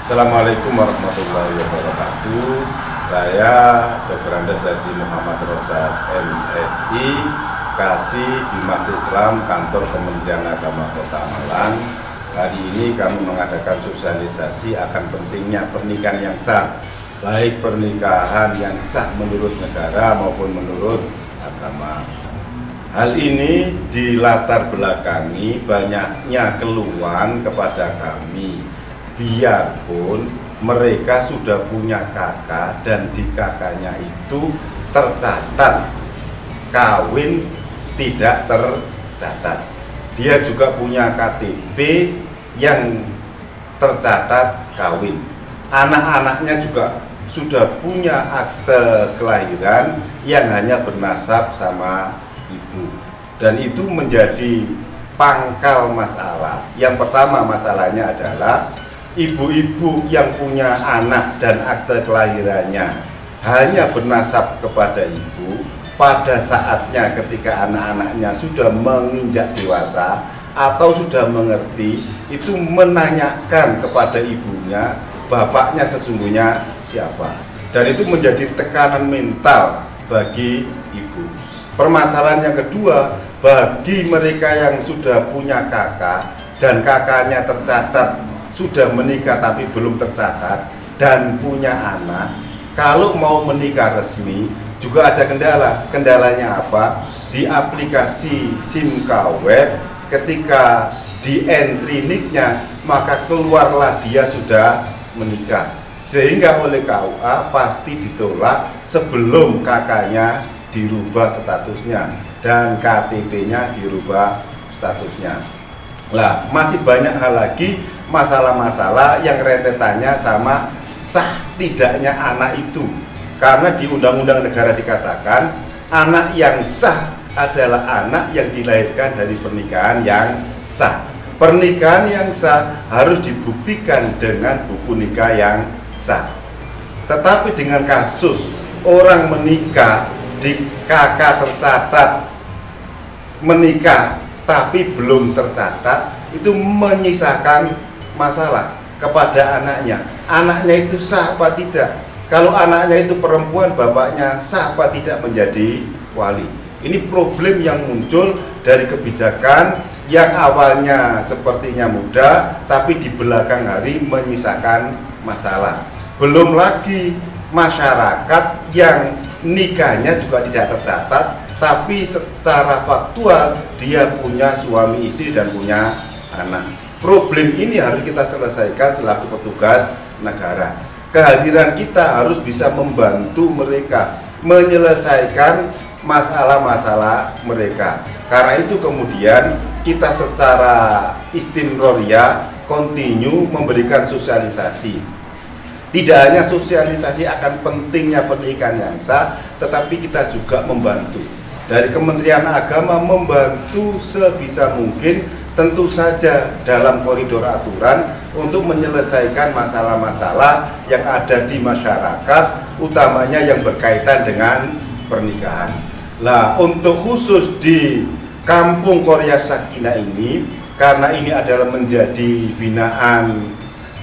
Assalamualaikum warahmatullahi wabarakatuh. Saya Dr. Andes Haji Muhammad Rosyad MSI, Kasih Bimas Islam Kantor Kementerian Agama Kota Malang. Hari ini kami mengadakan sosialisasi akan pentingnya pernikahan yang sah, baik pernikahan yang sah menurut negara maupun menurut agama. Hal ini dilatar belakangi banyaknya keluhan kepada kami, biarpun mereka sudah punya kakak dan di kakaknya itu tercatat kawin tidak tercatat. Dia juga punya KTP yang tercatat kawin. Anak-anaknya juga sudah punya akte kelahiran yang hanya bernasab sama ibu. Dan itu menjadi pangkal masalah. Yang pertama masalahnya adalah ibu-ibu yang punya anak dan akte kelahirannya hanya bernasab kepada ibu, pada saatnya ketika anak-anaknya sudah menginjak dewasa atau sudah mengerti, itu menanyakan kepada ibunya bapaknya sesungguhnya siapa. Dan itu menjadi tekanan mental bagi ibu. Permasalahan yang kedua, bagi mereka yang sudah punya kakak dan kakaknya tercatat sudah menikah tapi belum tercatat dan punya anak, kalau mau menikah resmi juga ada kendala. Kendalanya apa? Di aplikasi SIMKWeb, ketika di entry nicknya, maka keluarlah dia sudah menikah, sehingga oleh KUA pasti ditolak sebelum kakaknya dirubah statusnya dan KTP-nya dirubah statusnya. Lah, masih banyak hal lagi masalah-masalah yang rentetannya sama sah tidaknya anak itu. Karena di Undang-Undang Negara dikatakan anak yang sah adalah anak yang dilahirkan dari pernikahan yang sah. Pernikahan yang sah harus dibuktikan dengan buku nikah yang sah. Tetapi dengan kasus orang menikah di kakak tercatat menikah tapi belum tercatat, itu menyisakan masalah kepada anaknya. Anaknya itu sah apa tidak? Kalau anaknya itu perempuan, bapaknya sah apa tidak menjadi wali? Ini problem yang muncul dari kebijakan yang awalnya sepertinya mudah, tapi di belakang hari menyisakan masalah. Belum lagi masyarakat yang nikahnya juga tidak tercatat, tapi secara faktual dia punya suami istri dan punya anak. Problem ini harus kita selesaikan selaku petugas negara. Kehadiran kita harus bisa membantu mereka menyelesaikan masalah-masalah mereka. Karena itu kemudian kita secara istimroria kontinu memberikan sosialisasi. Tidak hanya sosialisasi akan pentingnya pernikahan yang sah, tetapi kita juga membantu. Dari Kementerian Agama membantu sebisa mungkin, tentu saja dalam koridor aturan untuk menyelesaikan masalah-masalah yang ada di masyarakat, utamanya yang berkaitan dengan pernikahan. Nah, untuk khusus di Kampung Korea Sakinah ini, karena ini adalah menjadi binaan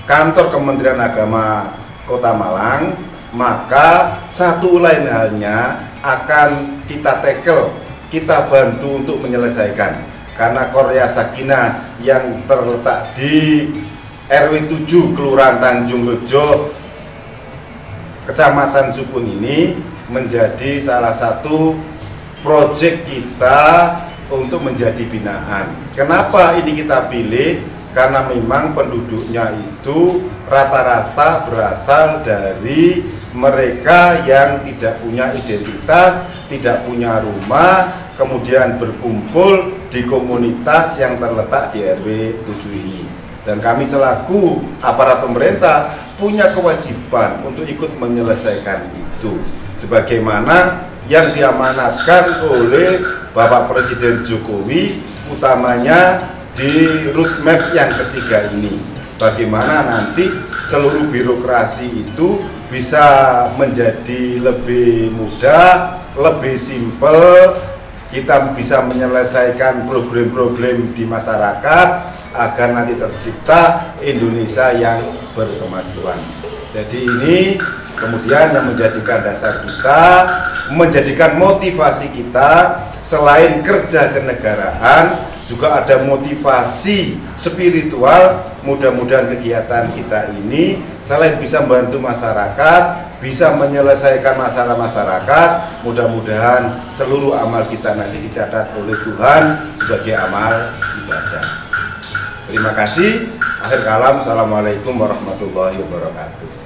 Kantor Kementerian Agama Kota Malang, maka satu lain halnya akan kita tackle, kita bantu untuk menyelesaikan. Karena Korea Sakinah yang terletak di RW 7 Kelurahan Tanjung Rejo, Kecamatan Sukun ini menjadi salah satu proyek kita untuk menjadi binaan. Kenapa ini kita pilih? Karena memang penduduknya itu rata-rata berasal dari mereka yang tidak punya identitas, tidak punya rumah, kemudian berkumpul di komunitas yang terletak di RW 7 ini. Dan kami selaku aparat pemerintah punya kewajiban untuk ikut menyelesaikan itu, sebagaimana yang diamanatkan oleh Bapak Presiden Jokowi, utamanya di roadmap yang ketiga ini. Bagaimana nanti seluruh birokrasi itu bisa menjadi lebih mudah, lebih simpel, kita bisa menyelesaikan problem-problem di masyarakat, agar nanti tercipta Indonesia yang berkemajuan. Jadi ini kemudian yang menjadikan dasar kita, menjadikan motivasi kita, selain kerja kenegaraan, juga ada motivasi spiritual. Mudah-mudahan kegiatan kita ini selain bisa membantu masyarakat, bisa menyelesaikan masalah masyarakat, mudah-mudahan seluruh amal kita nanti dicatat oleh Tuhan sebagai amal ibadah. Terima kasih. Akhir kalam, assalamualaikum warahmatullahi wabarakatuh.